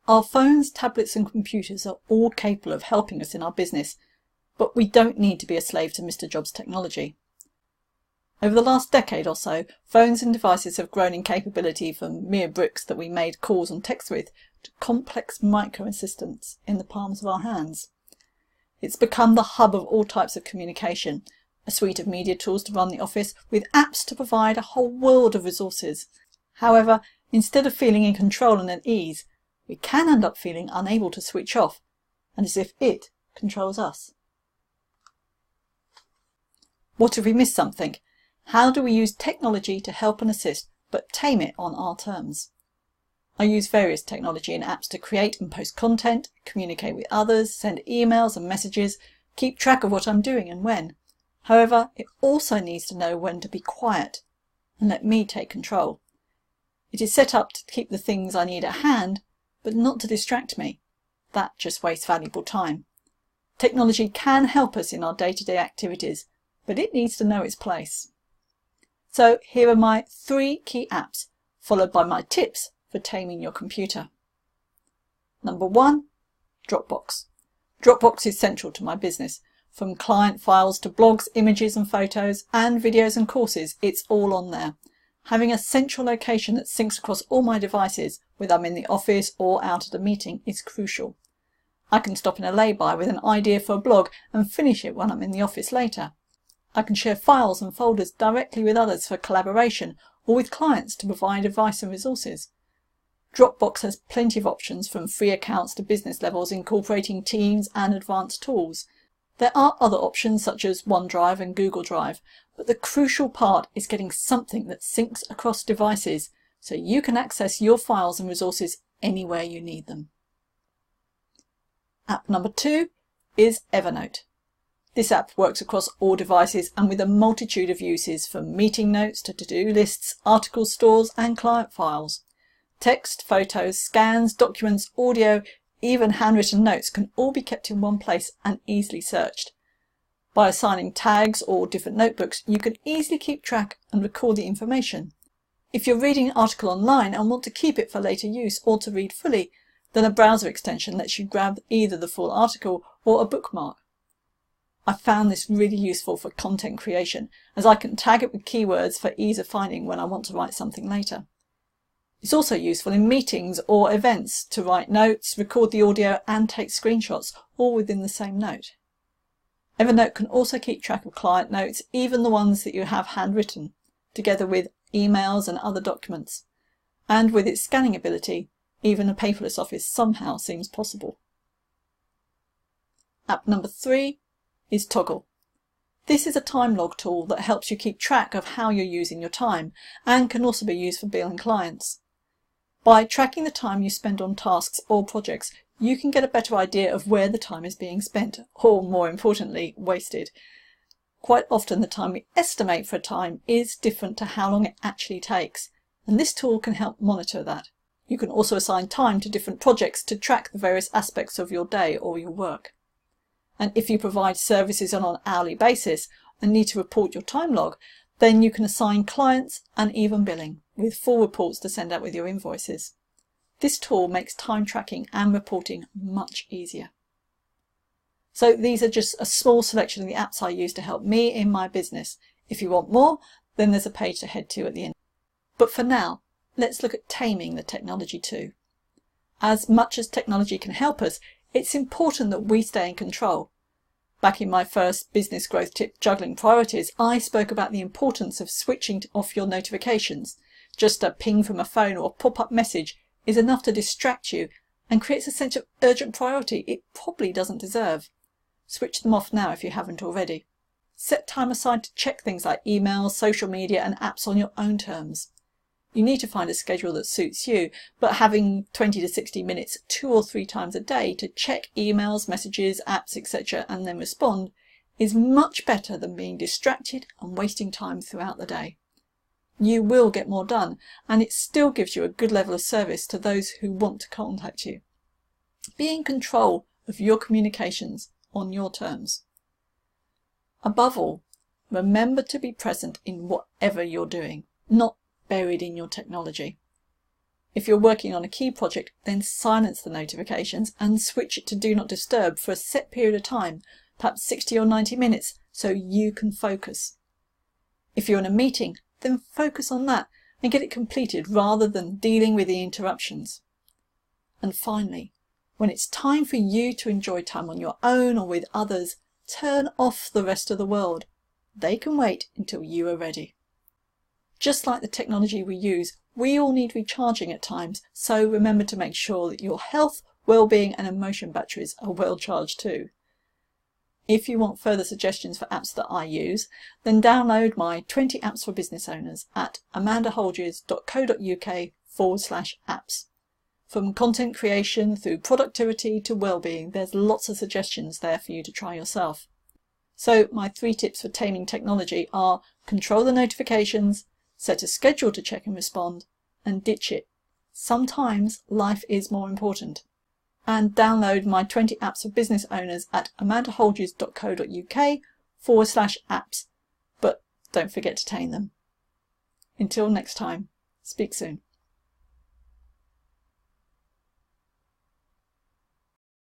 Our phones, tablets and computers are all capable of helping us in our business, but we don't need to be a slave to Mr. Jobs' technology. Over the last decade or so, phones and devices have grown in capability from mere bricks that we made calls and texts with to complex micro-assistants in the palms of our hands. It's become the hub of all types of communication, a suite of media tools to run the office, with apps to provide a whole world of resources. However, instead of feeling in control and at ease, we can end up feeling unable to switch off, and as if it controls us. What if we miss something? How do we use technology to help and assist, but tame it on our terms? I use various technology and apps to create and post content, communicate with others, send emails and messages, keep track of what I'm doing and when. However, it also needs to know when to be quiet and let me take control. It is set up to keep the things I need at hand, but not to distract me. That just wastes valuable time. Technology can help us in our day-to-day activities, but it needs to know its place. So here are my 3 key apps, followed by my tips for taming your computer. Number 1, Dropbox. Dropbox is central to my business. From client files to blogs, images and photos, and videos and courses, it's all on there. Having a central location that syncs across all my devices, whether I'm in the office or out at a meeting, is crucial. I can stop in a lay-by with an idea for a blog and finish it when I'm in the office later. I can share files and folders directly with others for collaboration or with clients to provide advice and resources. Dropbox has plenty of options from free accounts to business levels, incorporating Teams and advanced tools. There are other options such as OneDrive and Google Drive, but the crucial part is getting something that syncs across devices so you can access your files and resources anywhere you need them. App number 2 is Evernote. This app works across all devices and with a multitude of uses, from meeting notes to to-do lists, article stores and client files. Text, photos, scans, documents, audio, even handwritten notes can all be kept in one place and easily searched. By assigning tags or different notebooks, you can easily keep track and record the information. If you're reading an article online and want to keep it for later use or to read fully, then a browser extension lets you grab either the full article or a bookmark. I found this really useful for content creation, as I can tag it with keywords for ease of finding when I want to write something later. It's also useful in meetings or events to write notes, record the audio and take screenshots, all within the same note. Evernote can also keep track of client notes, even the ones that you have handwritten, together with emails and other documents. And with its scanning ability, even a paperless office somehow seems possible. App number 3 is Toggle. This is a time log tool that helps you keep track of how you're using your time and can also be used for billing clients. By tracking the time you spend on tasks or projects, you can get a better idea of where the time is being spent, or more importantly, wasted. Quite often the time we estimate for a time is different to how long it actually takes, and this tool can help monitor that. You can also assign time to different projects to track the various aspects of your day or your work. And if you provide services on an hourly basis and need to report your time log, then you can assign clients and even billing, with full reports to send out with your invoices. This tool makes time tracking and reporting much easier. So these are just a small selection of the apps I use to help me in my business. If you want more, then there's a page to head to at the end. But for now, let's look at taming the technology too. As much as technology can help us, it's important that we stay in control. Back in my first business growth tip, Juggling Priorities, I spoke about the importance of switching off your notifications. Just a ping from a phone or a pop-up message is enough to distract you and creates a sense of urgent priority it probably doesn't deserve. Switch them off now if you haven't already. Set time aside to check things like emails, social media and apps on your own terms. You need to find a schedule that suits you, but having 20 to 60 minutes 2 or 3 times a day to check emails, messages, apps, etc. and then respond is much better than being distracted and wasting time throughout the day. You will get more done, and it still gives you a good level of service to those who want to contact you. Be in control of your communications on your terms. Above all, remember to be present in whatever you're doing, not buried in your technology. If you're working on a key project, then silence the notifications and switch it to Do Not Disturb for a set period of time, perhaps 60 or 90 minutes, so you can focus. If you're in a meeting, then focus on that and get it completed rather than dealing with the interruptions. And finally, when it's time for you to enjoy time on your own or with others, turn off the rest of the world. They can wait until you are ready. Just like the technology we use, we all need recharging at times, so remember to make sure that your health, well-being and emotion batteries are well charged too. If you want further suggestions for apps that I use, then download my 20 apps for business owners at amandaholges.co.uk/apps. From content creation through productivity to well-being, there's lots of suggestions there for you to try yourself. So my 3 tips for taming technology are: control the notifications, set a schedule to check and respond, and ditch it. Sometimes life is more important. And download my 20 apps for business owners at amandaholges.co.uk/apps. But don't forget to tame them. Until next time, speak soon.